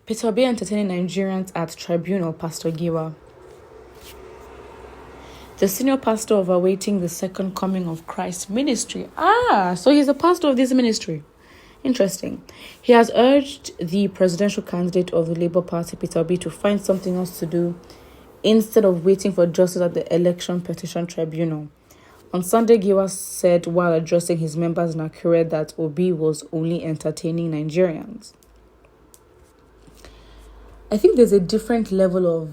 Peter Obi entertaining Nigerians at Tribunal, Pastor Giwa. The senior pastor of Awaiting the Second Coming of Christ ministry. So he's a pastor of this ministry. Interesting. He has urged the presidential candidate of the Labour Party, Peter Obi, to find something else to do instead of waiting for justice at the Election Petition Tribunal. On Sunday, Giwa said while addressing his members in Akure that Obi was only entertaining Nigerians. I think there's a different level of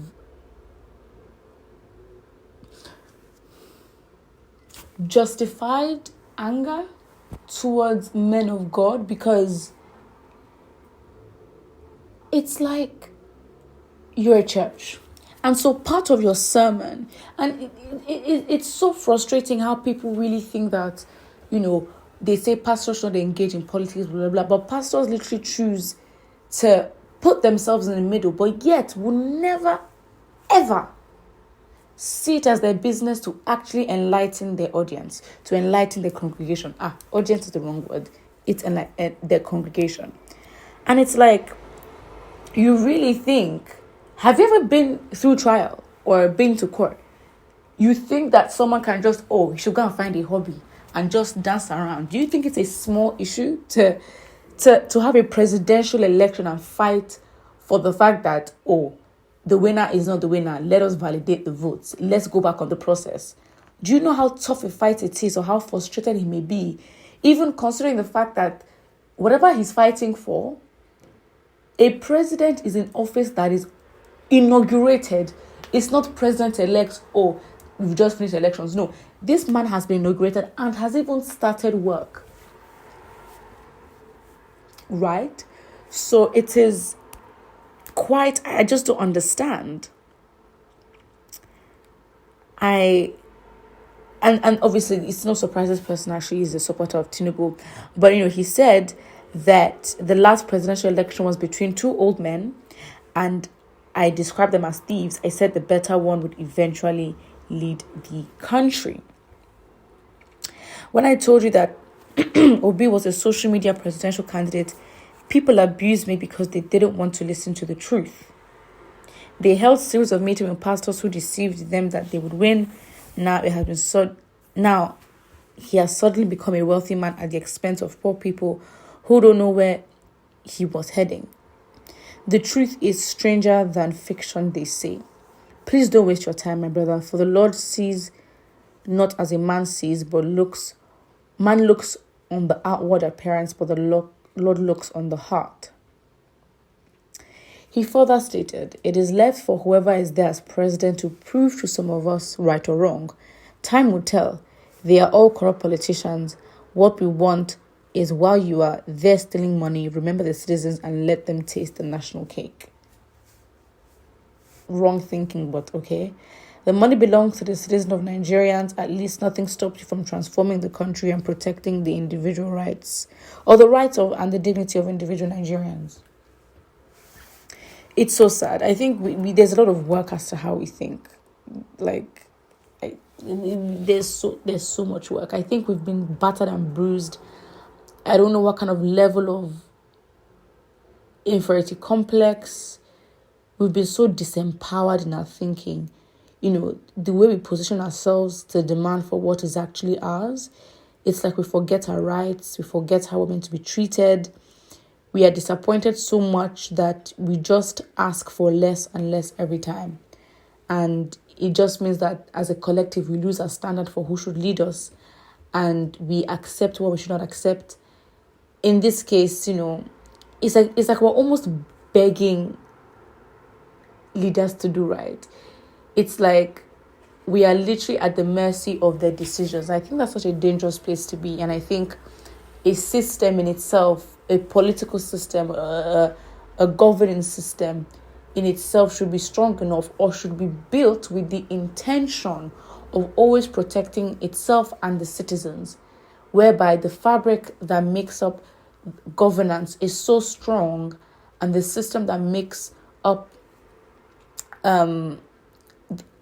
justified anger towards men of God, because it's like you're a church, and so part of your sermon, and it's so frustrating how people really think that, they say pastors should engage in politics, blah, blah, blah, but pastors literally choose to put themselves in the middle, but yet will never, ever see it as their business to actually enlighten their audience, to enlighten their congregation. Audience is the wrong word. It's their congregation. And it's like, you really think, have you ever been through trial or been to court? You think that someone can just, you should go and find a hobby and just dance around. Do you think it's a small issue to have a presidential election and fight for the fact that, the winner is not the winner, let us validate the votes, let's go back on the process? Do you know how tough a fight it is, or how frustrated he may be, even considering the fact that whatever he's fighting for, a president is in office that is inaugurated. It's not president-elect, we've just finished elections. No, this man has been inaugurated and has even started work. Right? So it is I just don't understand. And obviously it's no surprise this person actually is a supporter of Tinubu. But he said that the last presidential election was between two old men, and I described them as thieves. I said the better one would eventually lead the country. When I told you that Obi was a social media presidential candidate, people abused me because they didn't want to listen to the truth. They held series of meetings with pastors who deceived them that they would win. Now he has suddenly become a wealthy man at the expense of poor people who don't know where he was heading. The truth is stranger than fiction, they say. Please don't waste your time, my brother, for the Lord sees not as a man sees, but man looks on the outward appearance, but the Lord looks on the heart. He further stated, it is left for whoever is there as president to prove to some of us right or wrong. Time will tell. They are all corrupt politicians. What we want is while you are there stealing money, remember the citizens and let them taste the national cake. Wrong thinking, but okay. The money belongs to the citizens of Nigerians. At least nothing stops you from transforming the country and protecting the individual rights, or the rights of and the dignity of individual Nigerians. It's so sad. I think there's a lot of work as to how we think. There's so much work. I think we've been battered and bruised. I don't know what kind of level of inferiority complex. We've been so disempowered in our thinking. The way we position ourselves to demand for what is actually ours, it's like we forget our rights, we forget how we're meant to be treated. We are disappointed so much that we just ask for less and less every time. And it just means that as a collective, we lose our standard for who should lead us, and we accept what we should not accept. In this case, it's like we're almost begging leaders to do right. It's like we are literally at the mercy of their decisions. I think that's such a dangerous place to be. And I think a system in itself, a political system, a governing system in itself should be strong enough, or should be built with the intention of always protecting itself and the citizens, whereby the fabric that makes up governance is so strong, and the system that makes up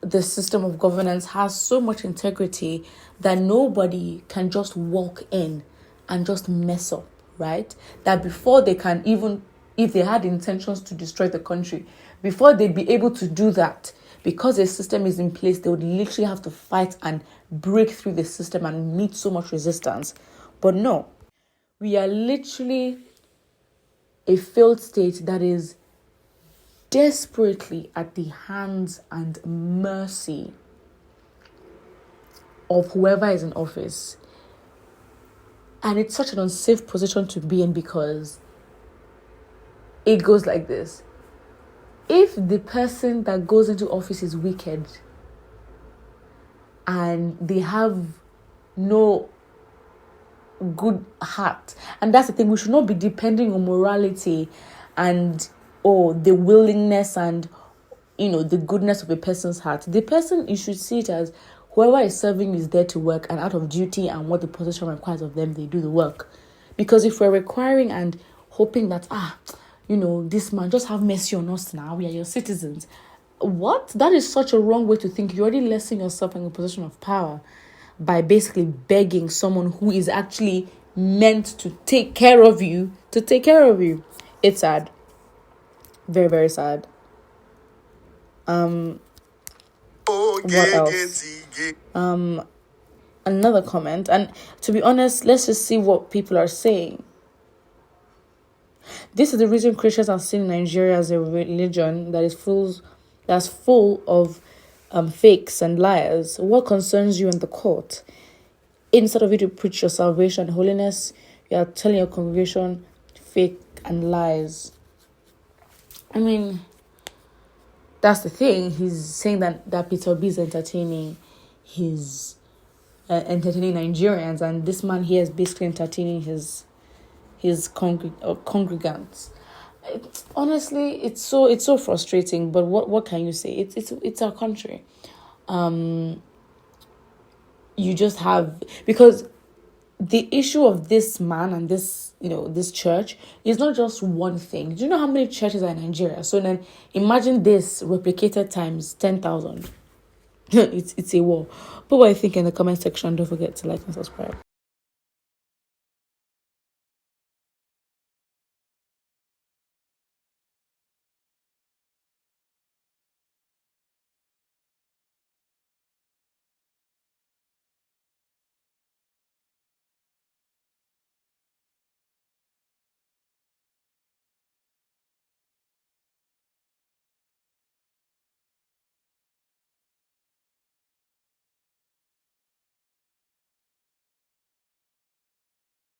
the system of governance has so much integrity that nobody can just walk in and just mess up, right? That before they can even if they had intentions to destroy the country, before they'd be able to do that, because a system is in place, they would literally have to fight and break through the system and meet so much resistance. But no, we are literally a failed state that is desperately at the hands and mercy of whoever is in office. And it's such an unsafe position to be in, because it goes like this. If the person that goes into office is wicked and they have no good heart, and that's the thing, we should not be depending on morality and the willingness and the goodness of a person's heart. The person, you should see it as whoever is serving is there to work, and out of duty and what the position requires of them, they do the work. Because if we're requiring and hoping that this man, just have mercy on us now, we are your citizens. What? That is such a wrong way to think. You're already lessening yourself in a position of power by basically begging someone who is actually meant to take care of you to take care of you. It's sad. Very, very sad. What else? Another comment, and to be honest, let's just see what people are saying. This is the reason Christians are seen in Nigeria as a religion that's full of fakes and liars. What concerns you in the court? Instead of you to preach your salvation and holiness, you are telling your congregation fake and lies. I mean, that's the thing. He's saying that Peter Obi is entertaining entertaining Nigerians, and this man here is basically entertaining his congregants. Honestly, it's so frustrating. But what can you say? It's our country. You just have, because the issue of this man and this church is not just one thing. Do you know how many churches are in Nigeria? So then imagine this replicated times 10,000. It's a war. But what I think in the comment section, don't forget to like and subscribe.